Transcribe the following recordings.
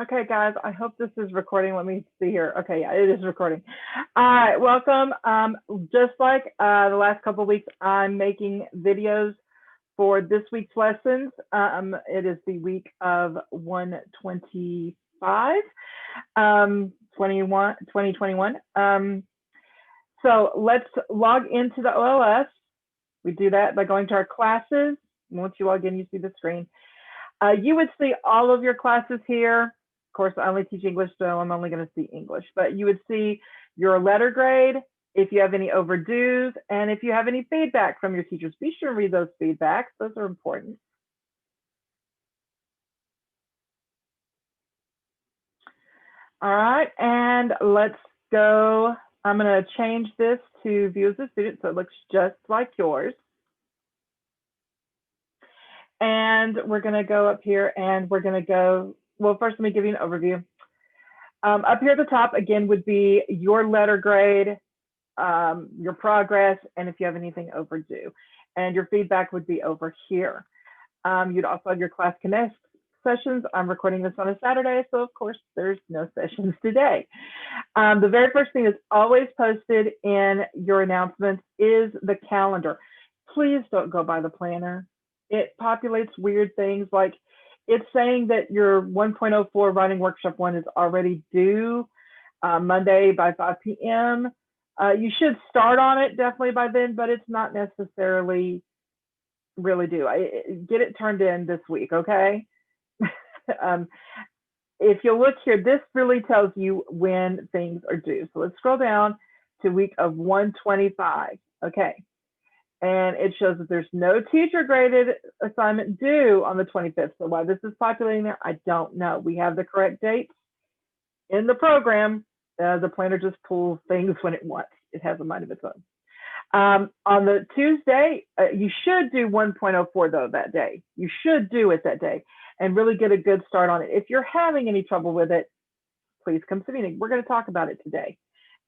Okay, guys, I hope this is recording. Let me see here. Okay, yeah, it is recording. All right, welcome. Just like the last couple of weeks, I'm making videos for this week's lessons. It is the week of 125, 2021. So let's log into the OLS. We do that by going to our classes. Once you log in, you see the screen. You would see all of your classes here. Of course, I only teach English, so I'm only going to see English. But you would see your letter grade, if you have any overdues, and if you have any feedback from your teachers. Be sure to read those feedbacks. Those are important. All right, and let's go. I'm going to change this to view as a student so it looks just like yours. And we're going to go up here and we're going to go, well, first let me give you an overview. Up here at the top, again, would be your letter grade, your progress, and if you have anything overdue. And your feedback would be over here. You'd also have your class connect sessions. I'm recording this on a Saturday, so of course there's no sessions today. The very first thing that's always posted in your announcements is the calendar. Please don't go by the planner. It populates weird things, like it's saying that your 1.04 writing workshop 1 is already due Monday by 5 p.m. You should start on it definitely by then, but it's not necessarily really due. Get it turned in this week, okay? If you look here, this really tells you when things are due. So let's scroll down to week of 125, okay? And it shows that there's no teacher graded assignment due on the 25th. So why this is populating there, I don't know. We have the correct dates in the program. The planner just pulls things when it wants. It has a mind of its own. On the Tuesday, you should do 1.04 though that day. You should do it that day and really get a good start on it. If you're having any trouble with it, please come to me. We're going to talk about it today.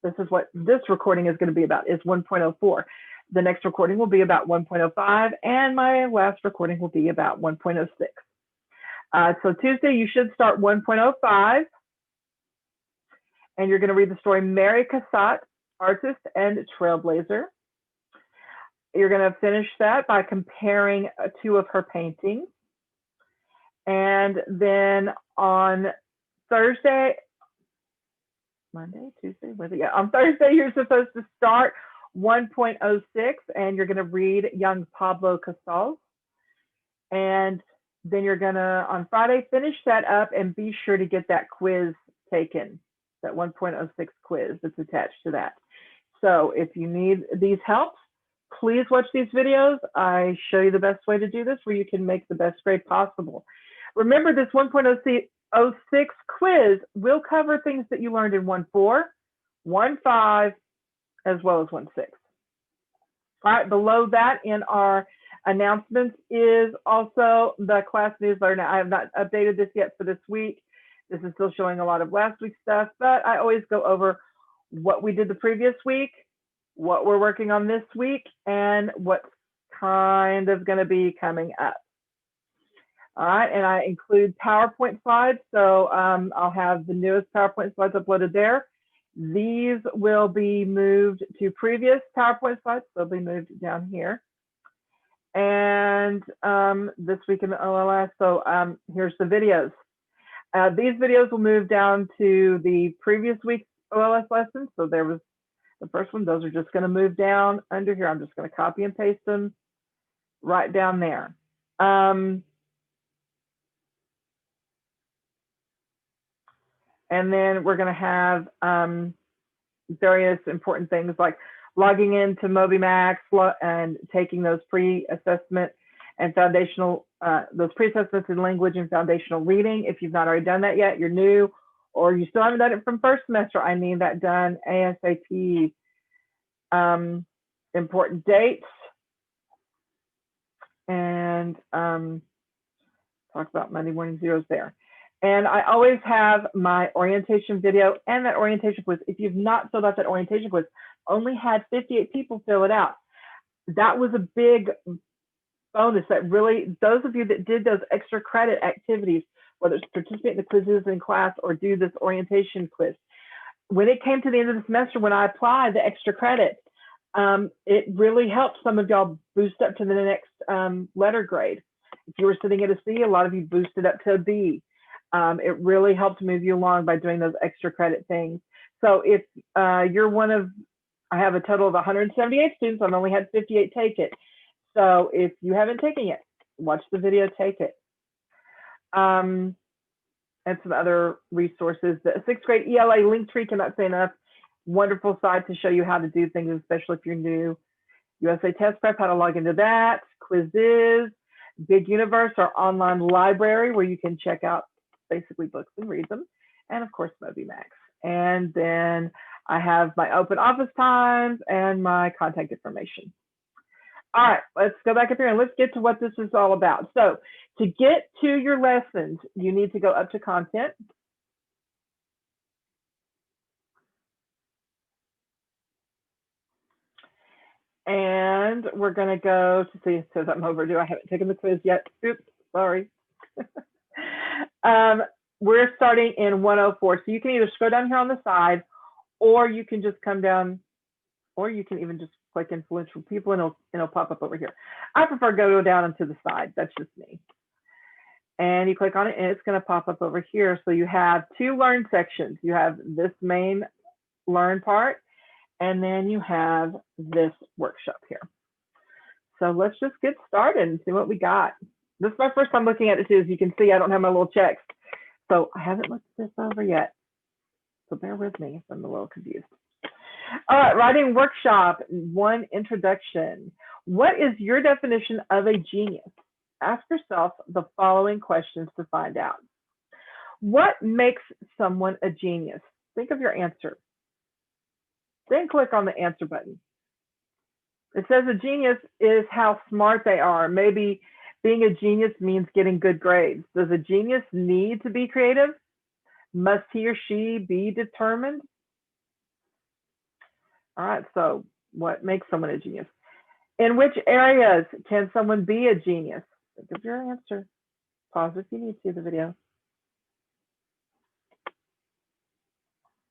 This is what this recording is going to be about, is 1.04. The next recording will be about 1.05, and my last recording will be about 1.06. So Tuesday, you should start 1.05, and you're going to read the story Mary Cassatt, Artist and Trailblazer. You're going to finish that by comparing 2 of her paintings. And then on Thursday, Monday, Tuesday, Wednesday, yeah, on Thursday, you're supposed to start 1.06, and you're going to read young Pablo Casals. And then you're going to, on Friday, finish that up and be sure to get that quiz taken, that 1.06 quiz that's attached to that. So if you need these helps, please watch these videos. I show you the best way to do this where you can make the best grade possible. Remember, this 1.06 quiz will cover things that you learned in 1.4, 1.5, as well as 1.6. All right, below that in our announcements is also the class newsletter. Now, I have not updated this yet for this week. This is still showing a lot of last week's stuff, but I always go over what we did the previous week, what we're working on this week, and what's kind of going to be coming up. All right, and I include PowerPoint slides, so I'll have the newest PowerPoint slides uploaded there. These will be moved to previous PowerPoint slides. They'll be moved down here. And this week in the OLS, so here's the videos. These videos will move down to the previous week's OLS lessons. So there was the first one. Those are just going to move down under here. I'm just going to copy and paste them right down there. And then we're going to have various important things like logging into MobyMax and taking those pre-assessment and foundational, those pre-assessments in language and foundational reading. If you've not already done that yet, you're new, or you still haven't done it from first semester, I need that done ASAP. Important dates, and talk about Monday morning zeros there. And I always have my orientation video and that orientation quiz. If you've not filled out that orientation quiz, only had 58 people fill it out. That was a big bonus that really, those of you that did those extra credit activities whether it's participate in the quizzes in class or do this orientation quiz. When it came to the end of the semester, when I applied the extra credit, it really helped some of y'all boost up to the next letter grade. If you were sitting at a C, a lot of you boosted up to a B. It really helped move you along by doing those extra credit things. So if you're one of, I have a total of 178 students, I've only had 58 take it. So if you haven't taken it, watch the video, take it. And some other resources. The 6th grade ELA Linktree, cannot say enough. Wonderful site to show you how to do things, especially if you're new. USA Test Prep, how to log into that. Quizzes, Big Universe, our online library where you can check out basically books and read them. And of course, MobyMax. And then I have my open office times and my contact information. All right, let's go back up here and let's get to what this is all about. So to get to your lessons, you need to go up to content. And we're going to go to see, it says I'm overdue. I haven't taken the quiz yet. Oops, sorry. We're starting in 104. So you can either scroll down here on the side, or you can just come down, or you can even just click influential people and it'll pop up over here. I prefer go down and to the side. That's just me. And you click on it and it's going to pop up over here. So you have 2 learn sections. You have this main learn part, and then you have this workshop here. So let's just get started and see what we got. This is my first time looking at it too. As you can see, I don't have my little checks. So I haven't looked this over yet. So bear with me if I'm a little confused. All right, writing workshop 1 introduction. What is your definition of a genius? Ask yourself the following questions to find out. What makes someone a genius? Think of your answer. Then click on the answer button. It says a genius is how smart they are. Maybe being a genius means getting good grades. Does a genius need to be creative? Must he or she be determined? All right, so what makes someone a genius? In which areas can someone be a genius? Think of your answer. Pause if you need to the video.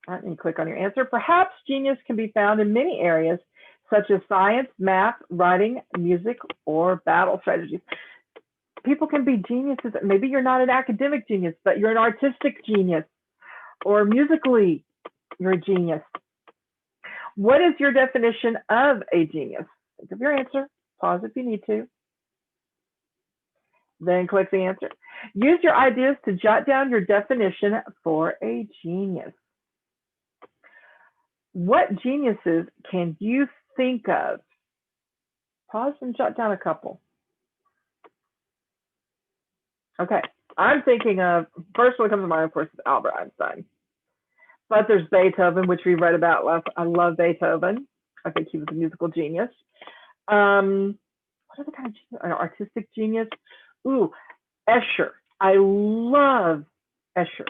All right, and you click on your answer. Perhaps genius can be found in many areas, such as science, math, writing, music, or battle strategies. People can be geniuses. Maybe you're not an academic genius, but you're an artistic genius, or musically, you're a genius. What is your definition of a genius? Think of your answer. Pause if you need to. Then click the answer. Use your ideas to jot down your definition for a genius. What geniuses can you think of? Pause and jot down a couple. Okay, I'm thinking of, first one comes to mind, of course, is Albert Einstein. But there's Beethoven, which we read about last. I love Beethoven. I think he was a musical genius. What other kind of genius? An artistic genius? Ooh, Escher. I love Escher.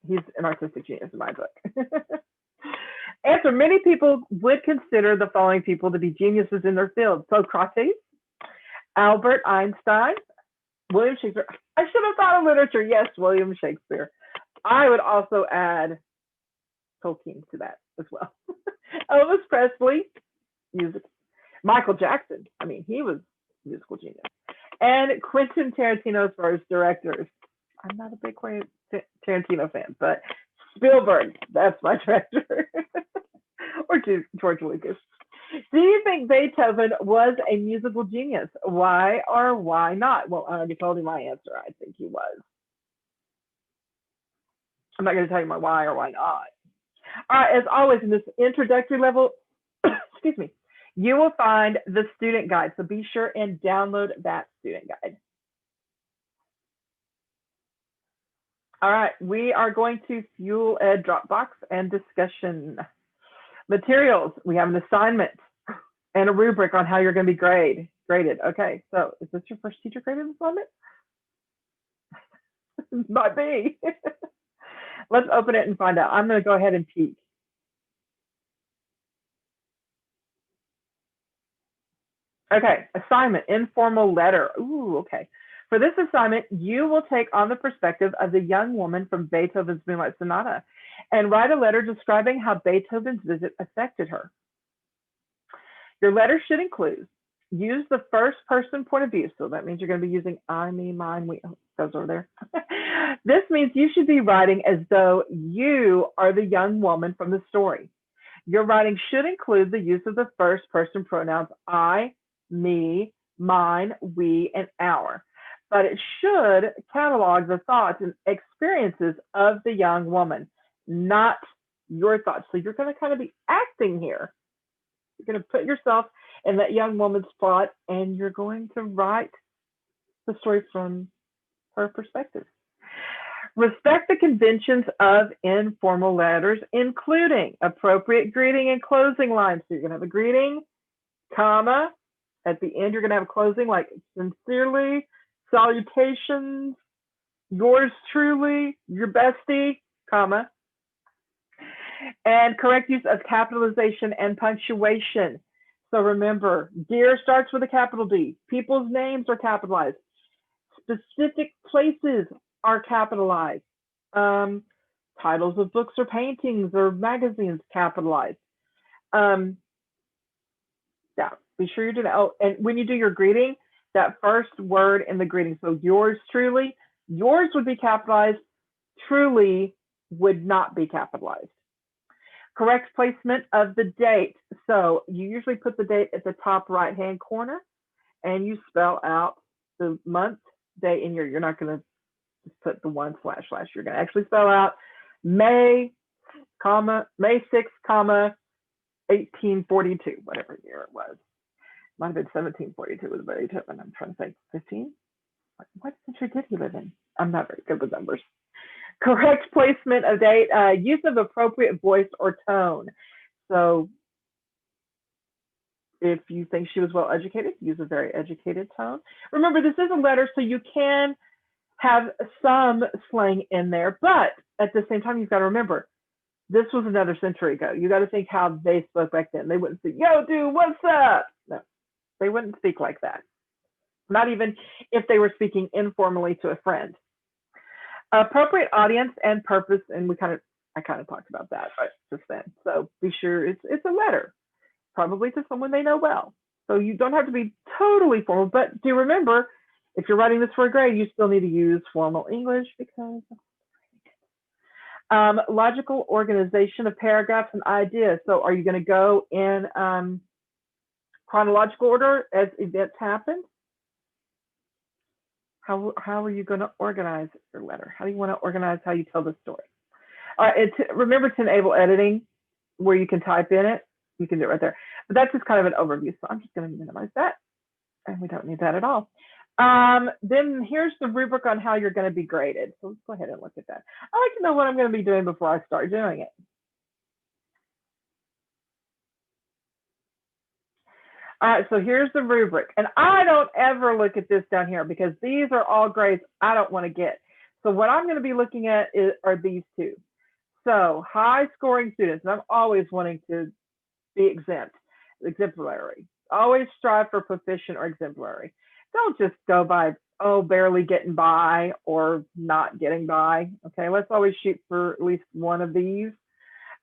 He's an artistic genius in my book. Answer. Many people would consider the following people to be geniuses in their field. Socrates, Albert Einstein, William Shakespeare. I should have thought of literature. Yes, William Shakespeare. I would also add Tolkien to that as well. Elvis Presley, music. Michael Jackson. I mean, he was a musical genius. And Quentin Tarantino as far as directors. I'm not a big Tarantino fan, but Spielberg, that's my director. Or George Lucas. Do you think Beethoven was a musical genius? Why or why not? Well, I already told you my answer. I think he was. I'm not going to tell you my why or why not. All right, as always, in this introductory level, excuse me, you will find the student guide. So be sure and download that student guide. All right, we are going to Fuel Ed Dropbox and discussion. Materials, we have an assignment and a rubric on how you're going to be graded. Okay, so is this your first teacher graded assignment? Might be. Let's open it and find out. I'm going to go ahead and peek. Okay, assignment, informal letter. Ooh, okay. For this assignment, you will take on the perspective of the young woman from Beethoven's Moonlight Sonata and write a letter describing how Beethoven's visit affected her. Your letter should include, use the first person point of view. So that means you're going to be using I, me, mine, we. Oh, goes over there. This means you should be writing as though you are the young woman from the story. Your writing should include the use of the first person pronouns I, me, mine, we, and our. But it should catalog the thoughts and experiences of the young woman, not your thoughts. So you're going to kind of be acting here. You're going to put yourself in that young woman's spot, and you're going to write the story from her perspective. Respect the conventions of informal letters, including appropriate greeting and closing lines. So you're going to have a greeting, comma. At the end, you're going to have a closing like sincerely, salutations, yours truly, your bestie, comma. And correct use of capitalization and punctuation. So remember, dear starts with a capital D. People's names are capitalized. Specific places are capitalized. Titles of books or paintings or magazines capitalized. Yeah, be sure you do that. Oh, and when you do your greeting, that first word in the greeting, so yours truly, yours would be capitalized, truly would not be capitalized. Correct placement of the date. So you usually put the date at the top right-hand corner and you spell out the month, day, and year. You're not going to just put the one // You're going to actually spell out May 6, 1842, whatever year it was. Might have been 1742 with Beethoven. I'm trying to think, 15? What century did he live in? I'm not very good with numbers. Correct placement of date, use of appropriate voice or tone. So if you think she was well educated, use a very educated tone. Remember, this is a letter, so you can have some slang in there, but at the same time, you've got to remember, this was another century ago. You got to think how they spoke back then. They wouldn't say, yo, dude, what's up? No, they wouldn't speak like that. Not even if they were speaking informally to a friend. Appropriate audience and purpose, and I kind of talked about that just then. So be sure it's a letter, probably to someone they know well. So you don't have to be totally formal, but do remember, if you're writing this for a grade, you still need to use formal English because logical organization of paragraphs and ideas. So are you going to go in chronological order as events happen? How are you going to organize your letter? How do you want to organize how you tell the story? Remember to enable editing where you can type in it. You can do it right there. But that's just kind of an overview. So I'm just going to minimize that. And we don't need that at all. Then here's the rubric on how you're going to be graded. So let's go ahead and look at that. I like to know what I'm going to be doing before I start doing it. All right, so here's the rubric. And I don't ever look at this down here because these are all grades I don't want to get. So what I'm going to be looking at are these two. So high scoring students, and I'm always wanting to be exemplary. Always strive for proficient or exemplary. Don't just go by, barely getting by or not getting by. Okay, let's always shoot for at least one of these.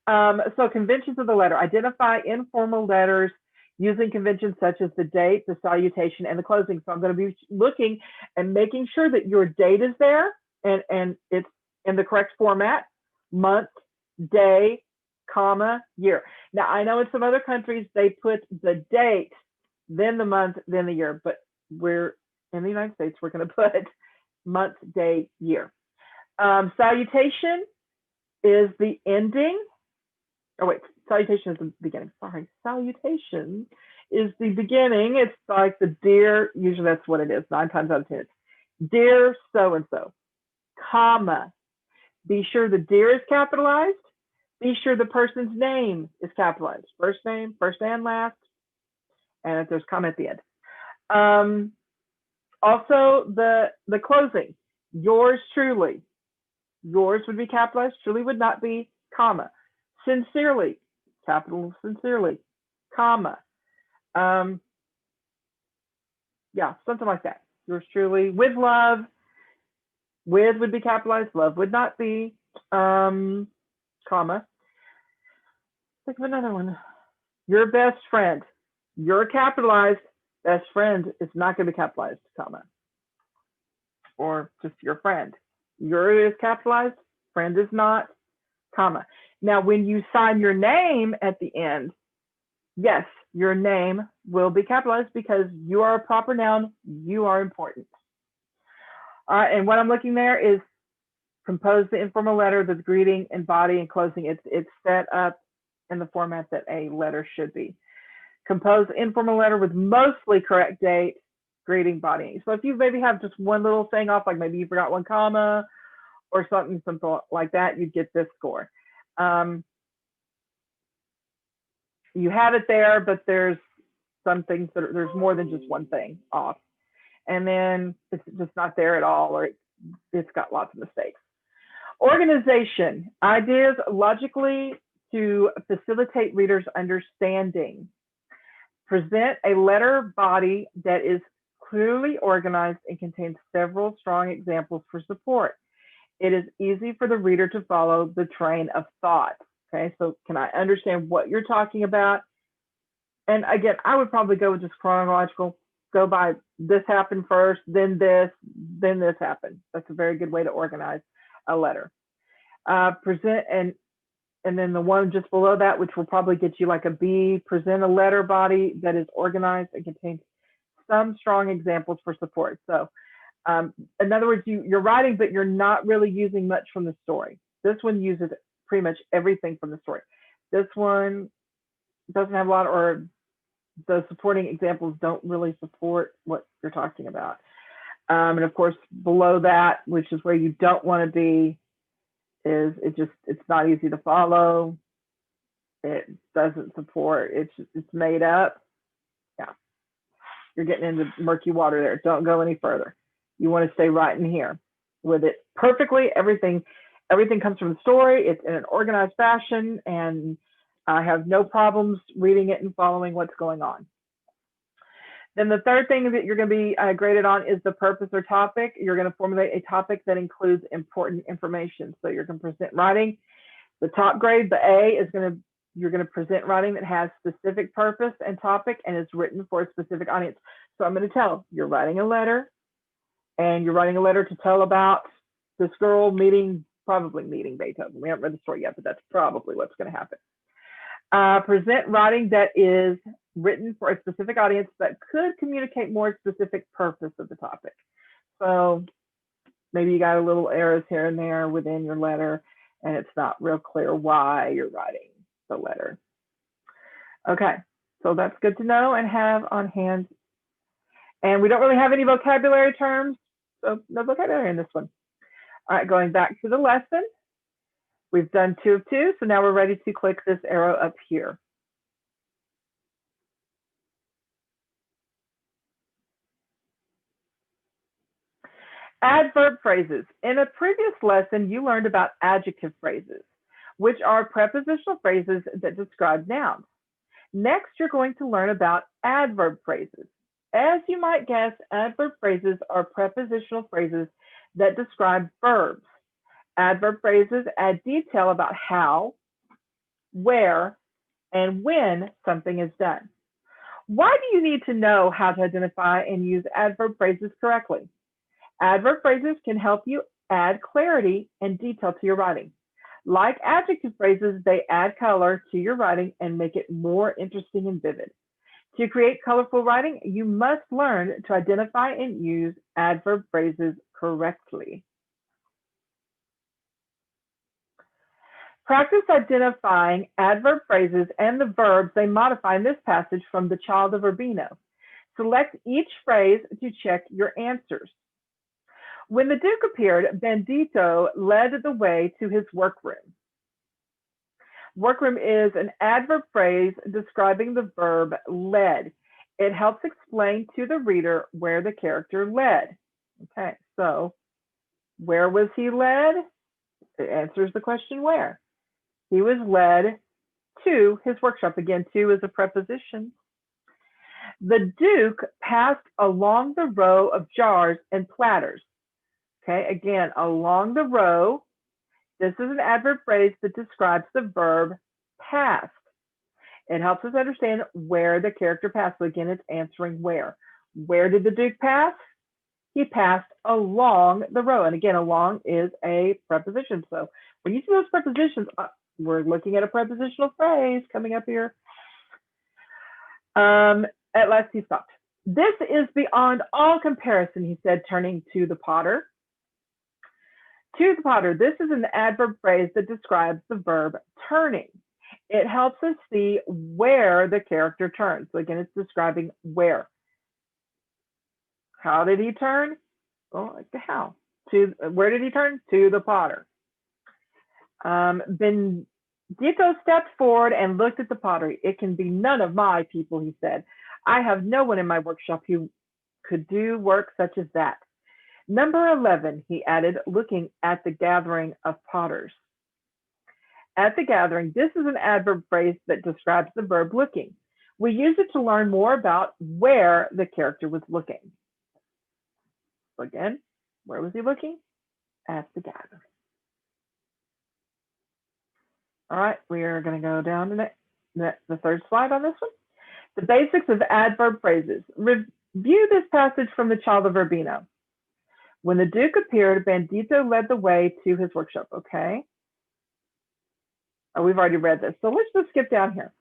So conventions of the letter. Identify informal letters using conventions such as the date, the salutation, and the closing. So I'm going to be looking and making sure that your date is there and it's in the correct format, month, day, comma, year. Now, I know in some other countries, they put the date, then the month, then the year, but we're in the United States, we're going to put month, day, year. Salutation is the ending. Oh, wait, salutation is the beginning. Sorry, salutation is the beginning. It's like the dear, usually that's what it is, 9 times out of 10. Dear so-and-so, comma. Be sure the dear is capitalized. Be sure the person's name is capitalized. First name, first and last, and if there's comma at the end. Also, the closing, yours truly. Yours would be capitalized, truly would not be, comma. Sincerely, capital sincerely, comma. Yeah, something like that. yours truly. With love, with would be capitalized, love would not be, comma. Think of another one. Your best friend, your capitalized, best friend is not going to be capitalized, comma. Or just your friend. Your is capitalized, friend is not, comma. Now, when you sign your name at the end, yes, your name will be capitalized because you are a proper noun, you are important. All right, and what I'm looking there is compose the informal letter, the greeting and body and closing. It's set up in the format that a letter should be. Compose the informal letter with mostly correct date, greeting, body. So if you maybe have just one little thing off, like maybe you forgot one comma or something like that, you'd get this score. You have it there, but there's some things that there's more than just one thing off. And then it's just not there at all, or it's got lots of mistakes. Organization, ideas logically to facilitate readers' understanding. Present a letter body that is clearly organized and contains several strong examples for support. It is easy for the reader to follow the train of thought. Okay, so can I understand what you're talking about? And again, I would probably go with just chronological, go by this happened first, then this happened. That's a very good way to organize a letter. Present and then the one just below that, which will probably get you like a B, present a letter body that is organized and contains some strong examples for support. So in other words, you're writing, but you're not really using much from the story. This one uses pretty much everything from the story. This one doesn't have a lot, or the supporting examples don't really support what you're talking about. And of course, below that, which is where you don't want to be, is it's not easy to follow. It doesn't support, it's made up. Yeah, you're getting into murky water there. Don't go any further. You want to stay right in here with it perfectly. Everything comes from the story. It's in an organized fashion, and I have no problems reading it and following what's going on. Then the third thing that you're going to be graded on is the purpose or topic. You're going to formulate a topic that includes important information. So you're going to present writing. The top grade, the A, you're going to present writing that has specific purpose and topic and is written for a specific audience. So I'm going to tell you're writing a letter, and you're writing a letter to tell about this girl probably meeting Beethoven. We haven't read the story yet, but that's probably what's going to happen. Present writing that is written for a specific audience that could communicate more specific purpose of the topic. So maybe you got a little errors here and there within your letter, and it's not real clear why you're writing the letter. Okay, so that's good to know and have on hand. And we don't really have any vocabulary terms, so no vocabulary in this one. All right, going back to the lesson. We've done 2 of 2, so now we're ready to click this arrow up here. Adverb phrases. In a previous lesson, you learned about adjective phrases, which are prepositional phrases that describe nouns. Next, you're going to learn about adverb phrases. As you might guess, adverb phrases are prepositional phrases that describe verbs. Adverb phrases add detail about how, where, and when something is done. Why do you need to know how to identify and use adverb phrases correctly? Adverb phrases can help you add clarity and detail to your writing. Like adjective phrases, they add color to your writing and make it more interesting and vivid. To create colorful writing, you must learn to identify and use adverb phrases correctly. Practice identifying adverb phrases and the verbs they modify in this passage from The Child of Urbino. Select each phrase to check your answers. When the Duke appeared, Bandito led the way to his workroom. Workroom is an adverb phrase describing the verb led. It helps explain to the reader where the character led. Okay, so where was he led? It answers the question where. He was led to his workshop. Again, to is a preposition. The Duke passed along the row of jars and platters. Okay, again, along the row. This is an adverb phrase that describes the verb passed. It helps us understand where the character passed. So again, it's answering where. Where did the Duke pass? He passed along the row. And again, along is a preposition. So when you see those prepositions, we're looking at a prepositional phrase coming up here. At last he stopped. This is beyond all comparison, he said, turning to the potter. To the potter, this is an adverb phrase that describes the verb turning. It helps us see where the character turns. So again, it's describing where. How did he turn? Well, like the how. Where did he turn? To the potter. Benedito stepped forward and looked at the pottery. It can be none of my people, he said. I have no one in my workshop who could do work such as that. Number 11, he added, looking at the gathering of potters. At the gathering, this is an adverb phrase that describes the verb looking. We use it to learn more about where the character was looking. So again, where was he looking? At the gathering. All right, we are going to go down to the third slide on this one. The basics of adverb phrases. Review this passage from the Child of Urbino. When the Duke appeared, Bandito led the way to his workshop. Okay. Oh, we've already read this. So let's just skip down here.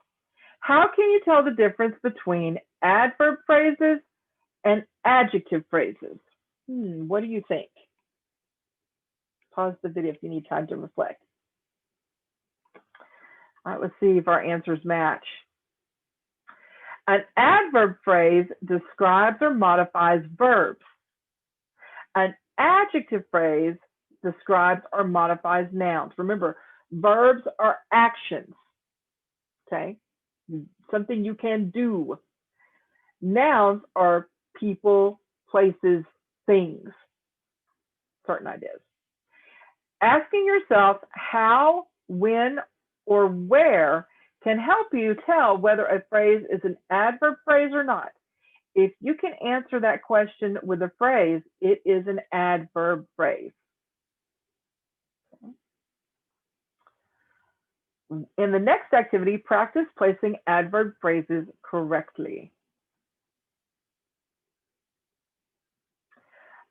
How can you tell the difference between adverb phrases and adjective phrases? What do you think? Pause the video if you need time to reflect. All right, let's see if our answers match. An adverb phrase describes or modifies verbs. An adjective phrase describes or modifies nouns. Remember, verbs are actions, okay? Something you can do. Nouns are people, places, things, certain ideas. Asking yourself how, when, or where can help you tell whether a phrase is an adverb phrase or not. If you can answer that question with a phrase, it is an adverb phrase. In the next activity, practice placing adverb phrases correctly.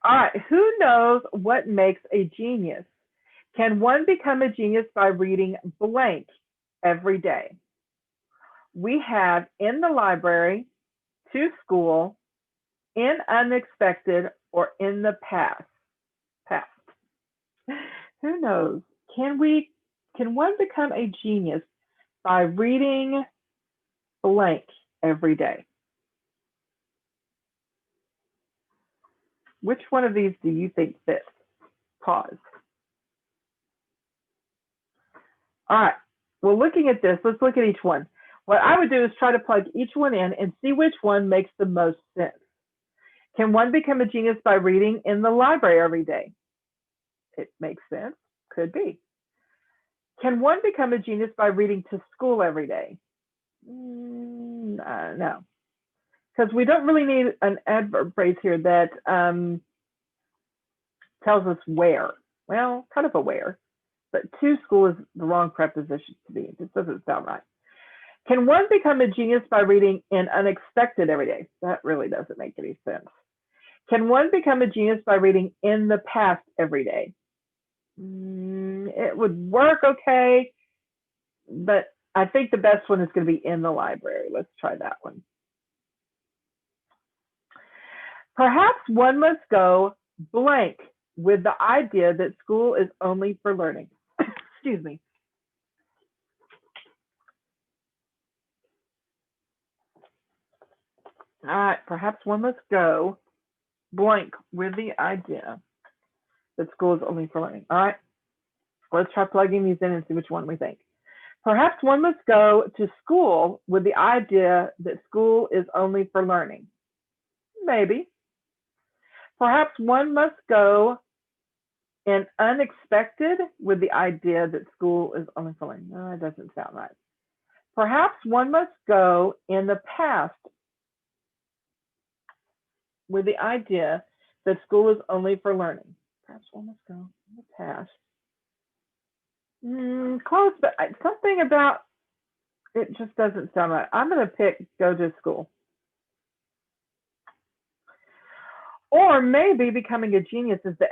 All right, who knows what makes a genius? Can one become a genius by reading blank every day? We have in the library, to school, in unexpected, or in the past. Who knows? Can one become a genius by reading blank every day? Which one of these do you think fits? Pause. All right, well, looking at this, let's look at each one. What I would do is try to plug each one in and see which one makes the most sense. Can one become a genius by reading in the library every day? It makes sense, could be. Can one become a genius by reading to school every day? No, because we don't really need an adverb phrase here that tells us where. Well, kind of a where, but to school is the wrong preposition to be. It just doesn't sound right. Can one become a genius by reading in unexpected every day? That really doesn't make any sense. Can one become a genius by reading in the past every day? It would work okay, but I think the best one is going to be in the library. Let's try that one. Perhaps one must go blank with the idea that school is only for learning. Excuse me. All right, perhaps one must go blank with the idea that school is only for learning. All right, let's try plugging these in and see which one we think. Perhaps one must go to school with the idea that school is only for learning. Maybe. Perhaps one must go in unexpected with the idea that school is only for learning. No, that doesn't sound right. Perhaps one must go in the past with the idea that school is only for learning. Perhaps one must go in the past. Close, but something about it just doesn't sound right. I'm going to pick go to school. Or maybe becoming a genius is the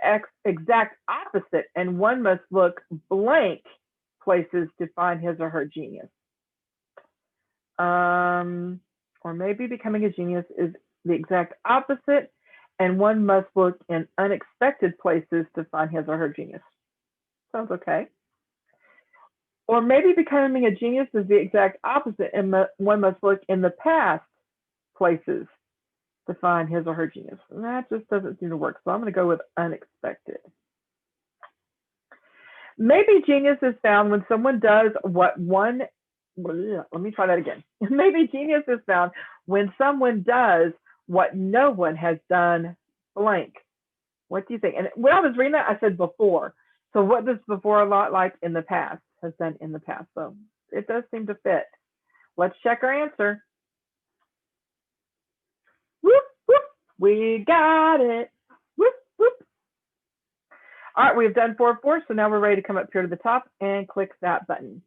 exact opposite, and one must look blank places to find his or her genius. Or maybe becoming a genius is the exact opposite, and one must look in unexpected places to find his or her genius. Sounds okay. Or maybe becoming a genius is the exact opposite, and one must look in the past places to find his or her genius. And that just doesn't seem to work. So I'm going to go with unexpected. Maybe genius is found when someone does what one, let me try that again. Maybe genius is found when someone does what no one has done blank. What do you think? And when I was reading that, I said before. So what does before a lot like in the past has done in the past? So it does seem to fit. Let's check our answer. Whoop, whoop. We got it. Whoop, whoop. All right, we've done 4 of 4, so now we're ready to come up here to the top and click that button.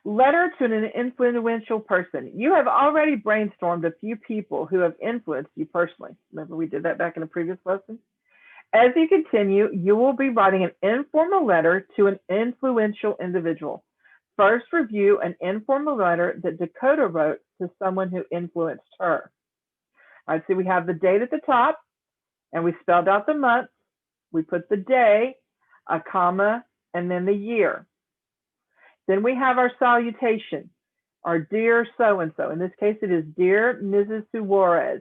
Letter to an influential person. You have already brainstormed a few people who have influenced you personally. Remember we did that back in a previous lesson? As you continue, you will be writing an informal letter to an influential individual. First, review an informal letter that Dakota wrote to someone who influenced her. All right, so we have the date at the top, and we spelled out the month. We put the day, a comma, and then the year. Then we have our salutation, our dear so-and-so. In this case, it is Dear Mrs. Suarez.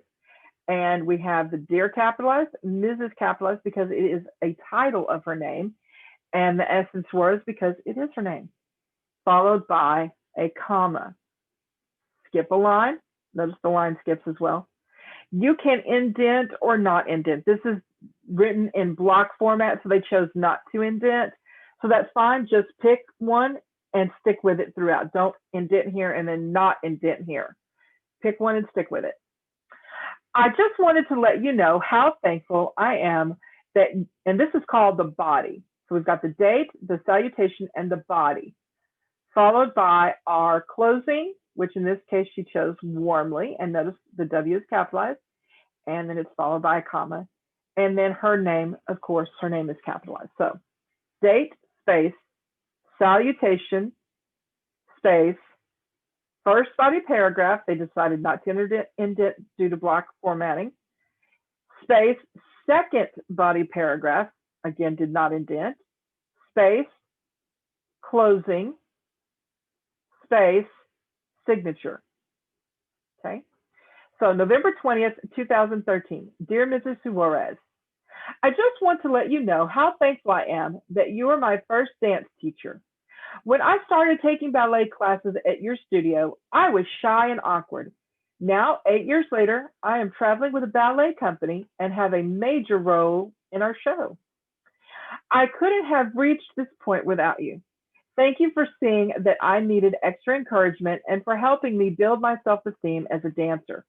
And we have the dear capitalized, Mrs. capitalized because it is a title of her name, and the S in Suarez because it is her name, followed by a comma. Skip a line. Notice the line skips as well. You can indent or not indent. This is written in block format, so they chose not to indent. So that's fine. Just pick one and stick with it throughout. Don't indent here and then not indent here. Pick one and stick with it. I just wanted to let you know how thankful I am that, and this is called the body. So we've got the date, the salutation, and the body, followed by our closing, which in this case she chose warmly, and notice the W is capitalized, and then it's followed by a comma, and then her name, of course, her name is capitalized. So date, space, salutation, space, first body paragraph, they decided not to indent due to block formatting, space, second body paragraph, again, did not indent, space, closing, space, signature. Okay. So November 20th, 2013. Dear Mrs. Suarez, I just want to let you know how thankful I am that you were my first dance teacher. When I started taking ballet classes at your studio, I was shy and awkward. Now, 8 years later, I am traveling with a ballet company and have a major role in our show. I couldn't have reached this point without you. Thank you for seeing that I needed extra encouragement and for helping me build my self-esteem as a dancer.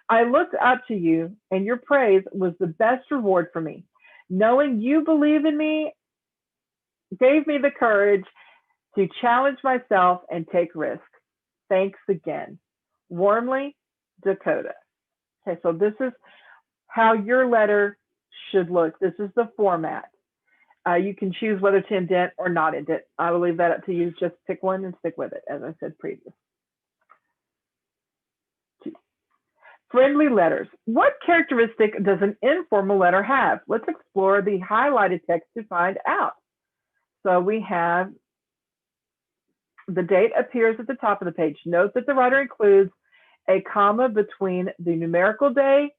I looked up to you, and your praise was the best reward for me. Knowing you believe in me gave me the courage to challenge myself and take risks. Thanks again. Warmly, Dakota. Okay, so this is how your letter should look. This is the format. You can choose whether to indent or not indent. I will leave that up to you. Just pick one and stick with it, as I said previously. Friendly letters. What characteristic does an informal letter have? Let's explore the highlighted text to find out. So we have the date appears at the top of the page. Note that the writer includes a comma between the numerical day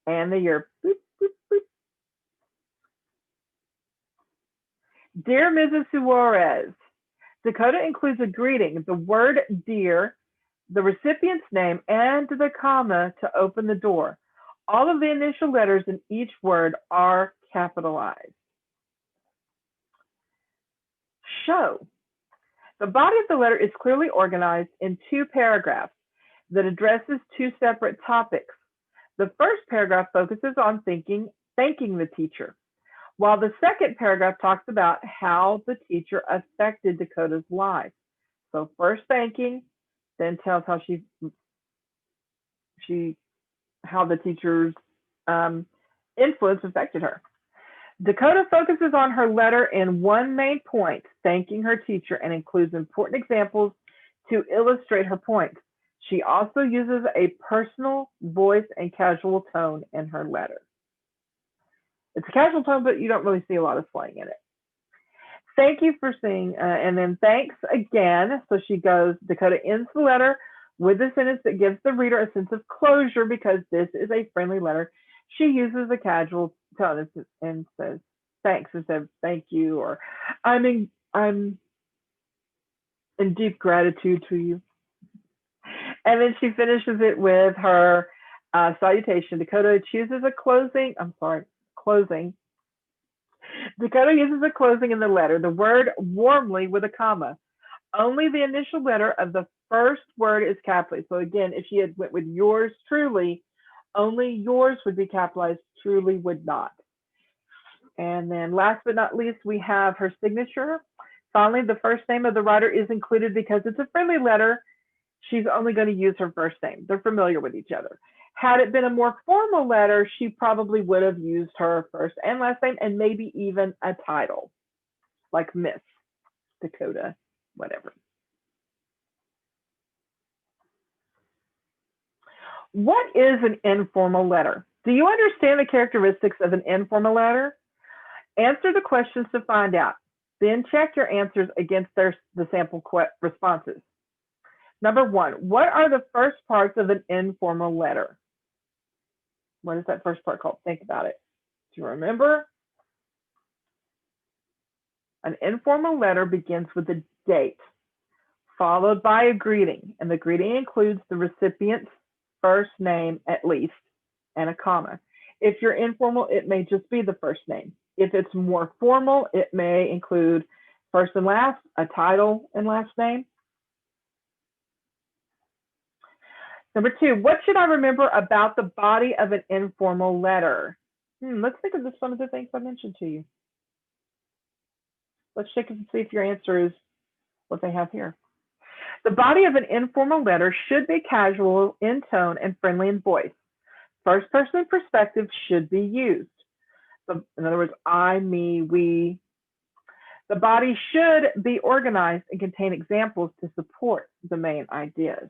and the year. Boop, boop, boop. Dear Mrs. Suarez, Dakota includes a greeting, the word dear, the recipient's name, and the comma to open the door. All of the initial letters in each word are capitalized. Show. The body of the letter is clearly organized in 2 paragraphs. that addresses two separate topics. The first paragraph focuses on thanking the teacher, while the second paragraph talks about how the teacher affected Dakota's life. So first thanking, then tells how how the teacher's influence affected her. Dakota focuses on her letter in one main point, thanking her teacher, and includes important examples to illustrate her point. She also uses a personal voice and casual tone in her letter. It's a casual tone, but you don't really see a lot of slang in it. Thank you for seeing, and then thanks again. So Dakota ends the letter with a sentence that gives the reader a sense of closure because this is a friendly letter. She uses a casual tone and says thanks instead of thank you, or I'm in deep gratitude to you. And then she finishes it with her salutation. Dakota chooses a closing. Dakota uses a closing in the letter, the word warmly with a comma. Only the initial letter of the first word is capitalized. So again, if she had went with yours truly, only yours would be capitalized, truly would not. And then last but not least, we have her signature. Finally, the first name of the writer is included because it's a friendly letter. She's only going to use her first name. They're familiar with each other. Had it been a more formal letter, she probably would have used her first and last name and maybe even a title, like Miss Dakota, whatever. What is an informal letter? Do you understand the characteristics of an informal letter? Answer the questions to find out. Then check your answers against the sample responses. Number one, what are the first parts of an informal letter? What is that first part called? Think about it. Do you remember? An informal letter begins with a date, followed by a greeting, and the greeting includes the recipient's first name at least, and a comma. If you're informal, it may just be the first name. If it's more formal, it may include first and last, a title and last name. Number two, what should I remember about the body of an informal letter? Let's think of some of the things I mentioned to you. Let's check and see if your answer is what they have here. The body of an informal letter should be casual in tone and friendly in voice. First person perspective should be used. In other words, I, me, we. The body should be organized and contain examples to support the main ideas.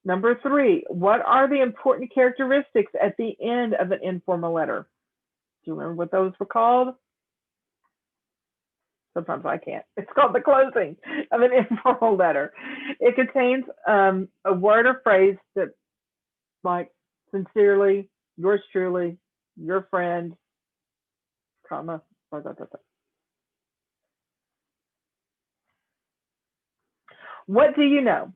Number three, what are the important characteristics at the end of an informal letter? Do you remember what those were called? Sometimes I can't. It's called the closing of an informal letter. It contains a word or phrase that, like, sincerely, yours truly, your friend, comma, blah, blah, blah, blah. What do you know?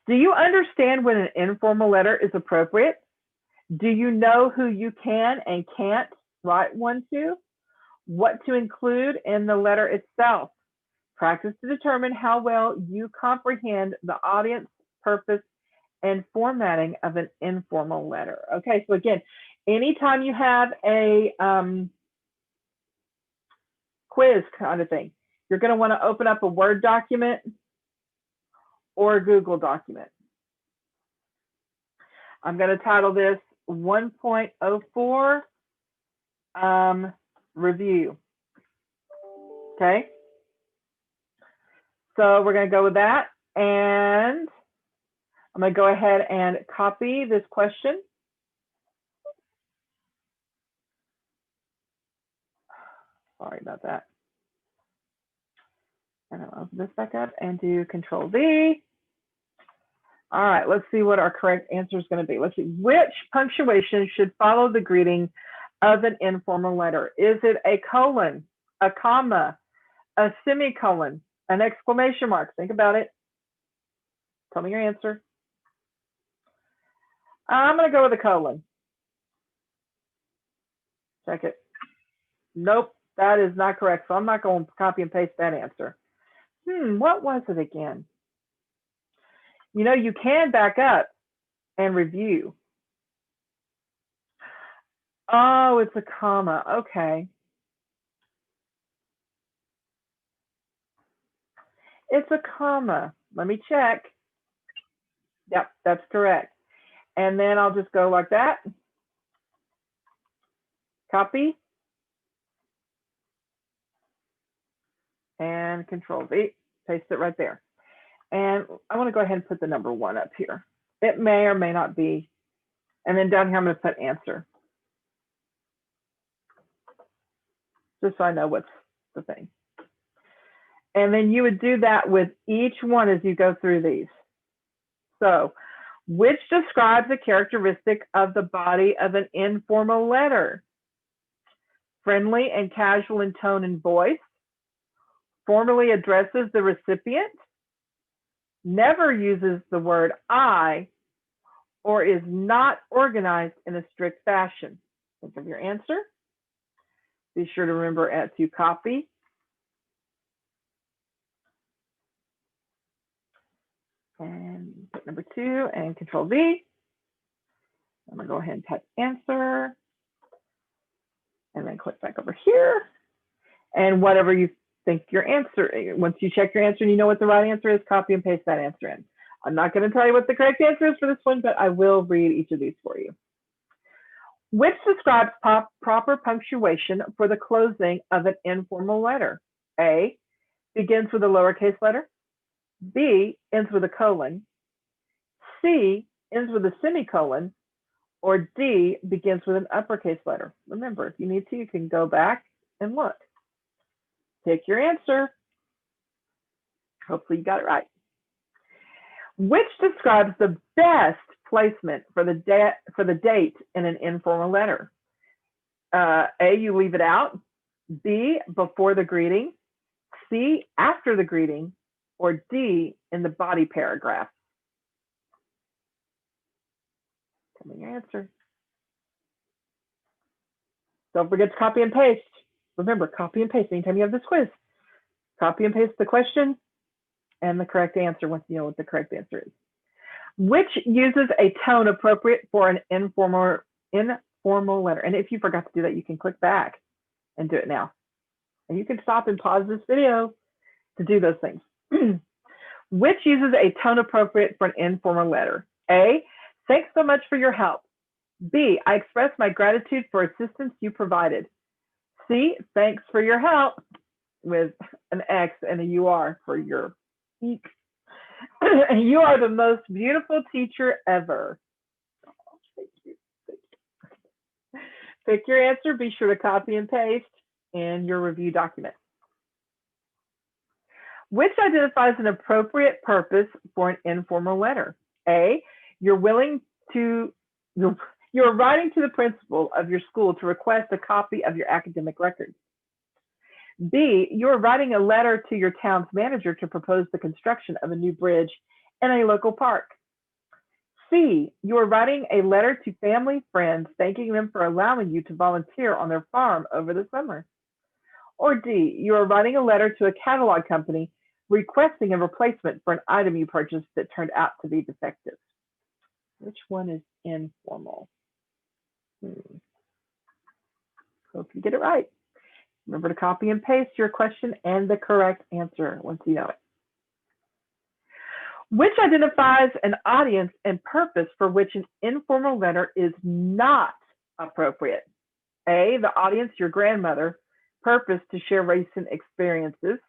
Do you understand when an informal letter is appropriate? Do you know who you can and can't write one to? What to include in the letter itself? Practice to determine how well you comprehend the audience, purpose, and formatting of an informal letter. Okay, so again, anytime you have a quiz kind of thing, you're going to want to open up a Word document or a Google document. I'm going to title this 1.04 review. Okay. So we're going to go with that. And I'm going to go ahead and copy this question. Sorry about that. And I'll open this back up and do Control V. All right, let's see what our correct answer is going to be. Let's see, which punctuation should follow the greeting of an informal letter? Is it a colon, a comma, a semicolon, an exclamation mark? Think about it. Tell me your answer. I'm going to go with a colon. Check it. Nope, that is not correct. So I'm not going to copy and paste that answer. What was it again? You know, you can back up and review. Oh, it's a comma. Okay. It's a comma. Let me check. Yep, that's correct. And then I'll just go like that. Copy. And Control V. Paste it right there. And I want to go ahead and put the number 1 up here. It may or may not be. And then down here, I'm going to put answer. Just so I know what's the thing. And then you would do that with each one as you go through these. So, which describes a characteristic of the body of an informal letter? Friendly and casual in tone and voice. Formally addresses the recipient. Never uses the word I, or is not organized in a strict fashion. Think of your answer. Be sure to remember to copy. And put number 2 and Control V. I'm gonna go ahead and type answer. And then click back over here. And whatever you think your answer, once you check your answer and you know what the right answer is, copy and paste that answer in. I'm not gonna tell you what the correct answer is for this one, but I will read each of these for you. Which describes proper punctuation for the closing of an informal letter? A, begins with a lowercase letter. B, ends with a colon. C, ends with a semicolon. Or D, begins with an uppercase letter. Remember, if you need to, you can go back and look. Pick your answer. Hopefully you got it right. Which describes the best placement for the date in an informal letter? A, you leave it out. B, before the greeting. C, after the greeting. Or D, in the body paragraph. Tell me your answer. Don't forget to copy and paste. Remember, copy and paste anytime you have this quiz. Copy and paste the question and the correct answer once you know what the correct answer is. Which uses a tone appropriate for an informal letter? And if you forgot to do that, you can click back and do it now. And you can stop and pause this video to do those things. Which uses a tone appropriate for an informal letter? A, thanks so much for your help. B, I express my gratitude for assistance you provided. C, thanks for your help, with an X and a UR for your eek. You are the most beautiful teacher ever. Oh, thank you. Pick your answer. Be sure to copy and paste in your review document. Which identifies an appropriate purpose for an informal letter? A, you're writing to the principal of your school to request a copy of your academic records. B, you're writing a letter to your town's manager to propose the construction of a new bridge in a local park. C, you are writing a letter to family friends thanking them for allowing you to volunteer on their farm over the summer. Or D, you are writing a letter to a catalog company requesting a replacement for an item you purchased that turned out to be defective. Which one is informal? Hope you get it right. Remember to copy and paste your question and the correct answer once you know it. Which identifies an audience and purpose for which an informal letter is not appropriate? A, the audience, your grandmother, purpose to share recent experiences.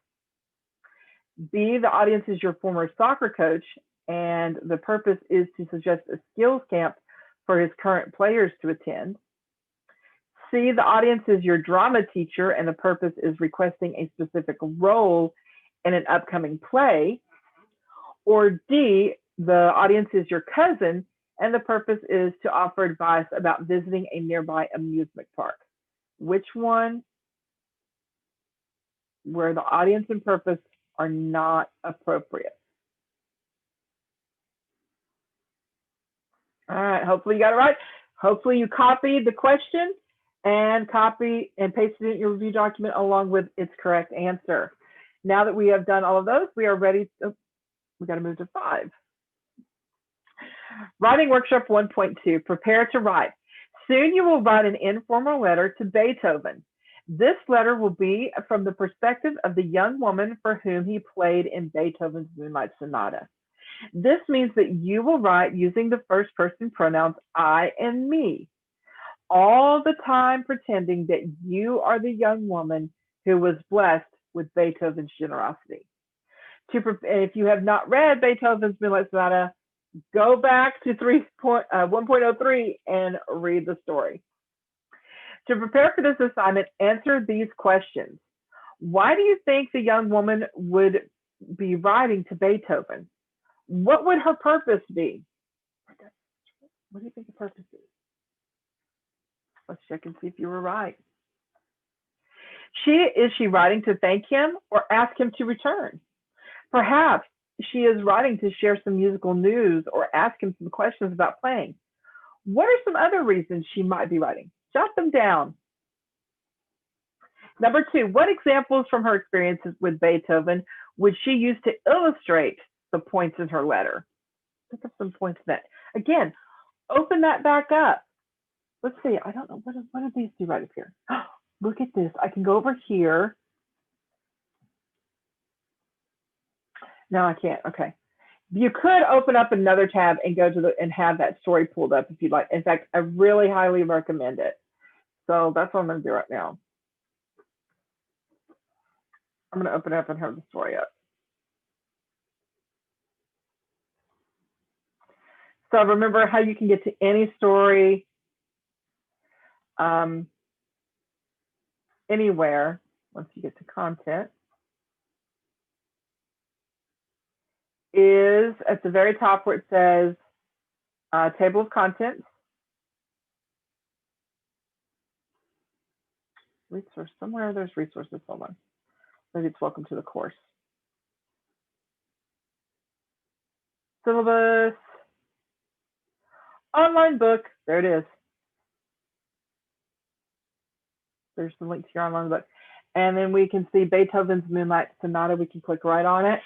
B, the audience is your former soccer coach, and the purpose is to suggest a skills camp for his current players to attend. C, the audience is your drama teacher, and the purpose is requesting a specific role in an upcoming play. Or D, the audience is your cousin, and the purpose is to offer advice about visiting a nearby amusement park. Which one, where the audience and purpose are not appropriate? All right, hopefully you got it right. Hopefully you copied the question and copy and pasted it in your review document along with its correct answer. Now that we have done all of those, we are ready to, we got to move to 5. Writing Workshop 1.2, prepare to write. Soon you will write an informal letter to Beethoven. This letter will be from the perspective of the young woman for whom he played in Beethoven's Moonlight Sonata. This means that you will write using the first person pronouns I and me, all the time pretending that you are the young woman who was blessed with Beethoven's generosity. If you have not read Beethoven's Moonlight Sonata, go back to 1.03 and read the story. To prepare for this assignment, answer these questions. Why do you think the young woman would be writing to Beethoven? What would her purpose be? What do you think the purpose is? Let's check and see if you were right. Is she writing to thank him or ask him to return? Perhaps she is writing to share some musical news or ask him some questions about playing. What are some other reasons she might be writing? Jot them down. Number 2, what examples from her experiences with Beethoven would she use to illustrate the points in her letter? Pick up some points in that. Again, open that back up. Let's see. I don't know. What do these do right up here? Look at this. I can go over here. No, I can't. Okay. You could open up another tab and go to and have that story pulled up if you'd like. In fact, I really highly recommend it. So that's what I'm going to do right now. I'm going to open it up and have the story up. So remember how you can get to any story anywhere once you get to content is at the very top where it says table of contents. Resource, somewhere there's resources, hold on. Maybe it's welcome to the course. Syllabus, online book, there it is. There's the link to your online book. And then we can see Beethoven's Moonlight Sonata. We can click right on it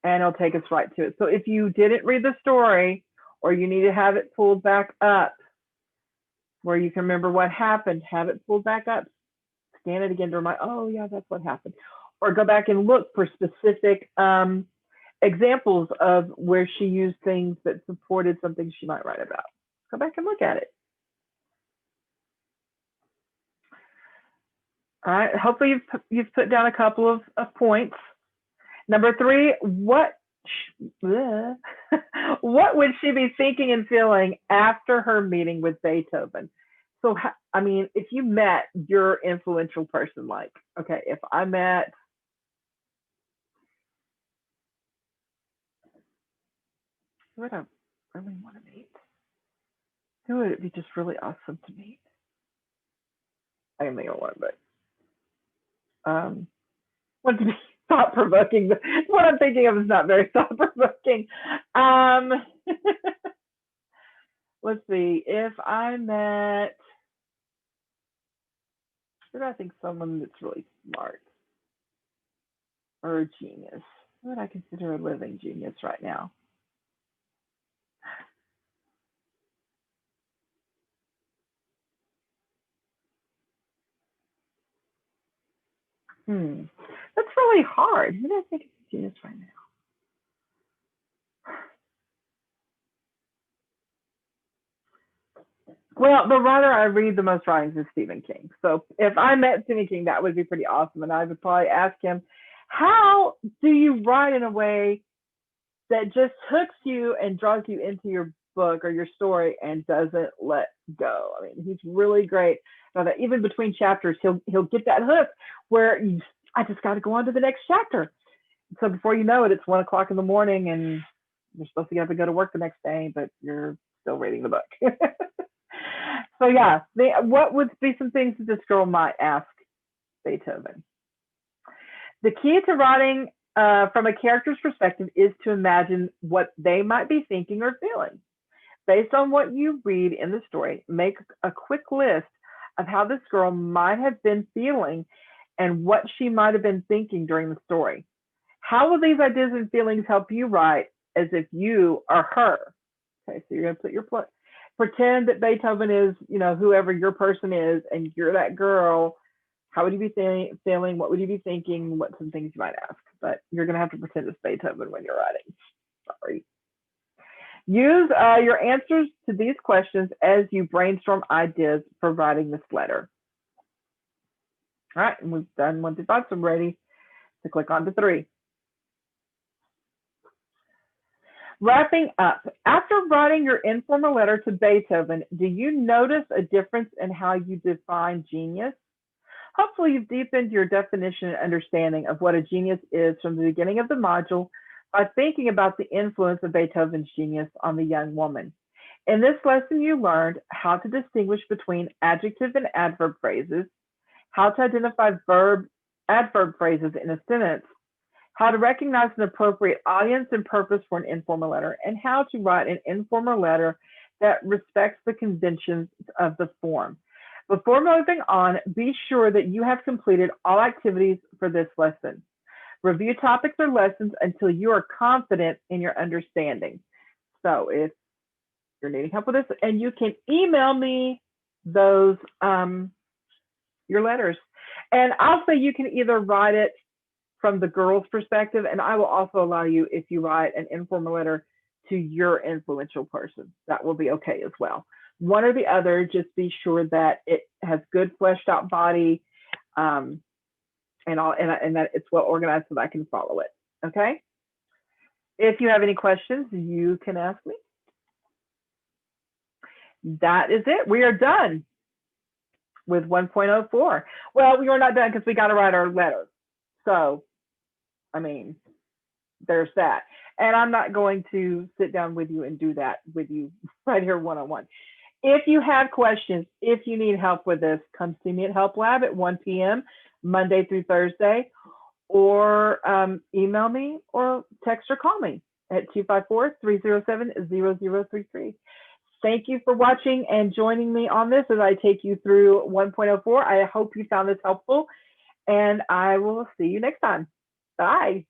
and it'll take us right to it. So if you didn't read the story or you need to have it pulled back up where you can remember what happened, have it pulled back up, scan it again to remind, oh yeah, that's what happened. Or go back and look for specific examples of where she used things that supported something she might write about. Go back and look at it. All right, hopefully you've put down a couple of points. Number 3, what would she be thinking and feeling after her meeting with Beethoven? So, I mean, if you met your influential person, like, okay, if I met, who would I really want to meet? Who would it be just really awesome to meet? I can think of one, but want to be thought-provoking. What I'm thinking of is not very thought-provoking. Let's see. If I met, who do I think someone that's really smart or a genius? Who would I consider a living genius right now? That's really hard. Who do I think is a genius right now? Well, the writer I read the most writings is Stephen King. So if I met Stephen King, that would be pretty awesome. And I would probably ask him, how do you write in a way that just hooks you and draws you into your book or your story and doesn't let go? I mean, he's really great about that. Even between chapters, he'll get that hook where I just got to go on to the next chapter. So before you know it, it's 1 o'clock in the morning and you're supposed to have to go to work the next day, but you're still reading the book. So yeah, what would be some things that this girl might ask Beethoven? The key to writing from a character's perspective is to imagine what they might be thinking or feeling. Based on what you read in the story, make a quick list of how this girl might have been feeling and what she might have been thinking during the story. How will these ideas and feelings help you write as if you are her? Okay, so you're going to put your pretend that Beethoven is, whoever your person is, and you're that girl. How would you be feeling? What would you be thinking? What some things you might ask? But you're going to have to pretend it's Beethoven when you're writing. Sorry. Use your answers to these questions as you brainstorm ideas for writing this letter. All right, and we've done 1 through 5, so I'm ready to click on to 3. Wrapping up, after writing your informal letter to Beethoven, do you notice a difference in how you define genius? Hopefully, you've deepened your definition and understanding of what a genius is from the beginning of the module by thinking about the influence of Beethoven's genius on the young woman. In this lesson, you learned how to distinguish between adjective and adverb phrases, how to identify adverb phrases in a sentence, how to recognize an appropriate audience and purpose for an informal letter, and how to write an informal letter that respects the conventions of the form. Before moving on, be sure that you have completed all activities for this lesson. Review topics or lessons until you are confident in your understanding. So if you're needing help with this, and you can email me those your letters. And I'll say you can either write it from the girl's perspective, and I will also allow you, if you write an informal letter to your influential person, that will be okay as well. One or the other, just be sure that it has good fleshed out body, and that it's well organized so that I can follow it. Okay. If you have any questions, you can ask me. That is it. We are done with 1.04. Well, we are not done because we got to write our letter. So, I mean, there's that. And I'm not going to sit down with you and do that with you right here one-on-one. If you have questions, if you need help with this, come see me at Help Lab at 1 p.m. Monday through Thursday, or email me or text or call me at 254-307-0033. Thank you for watching and joining me on this as I take you through 1.04. I hope you found this helpful, and I will see you next time. Bye.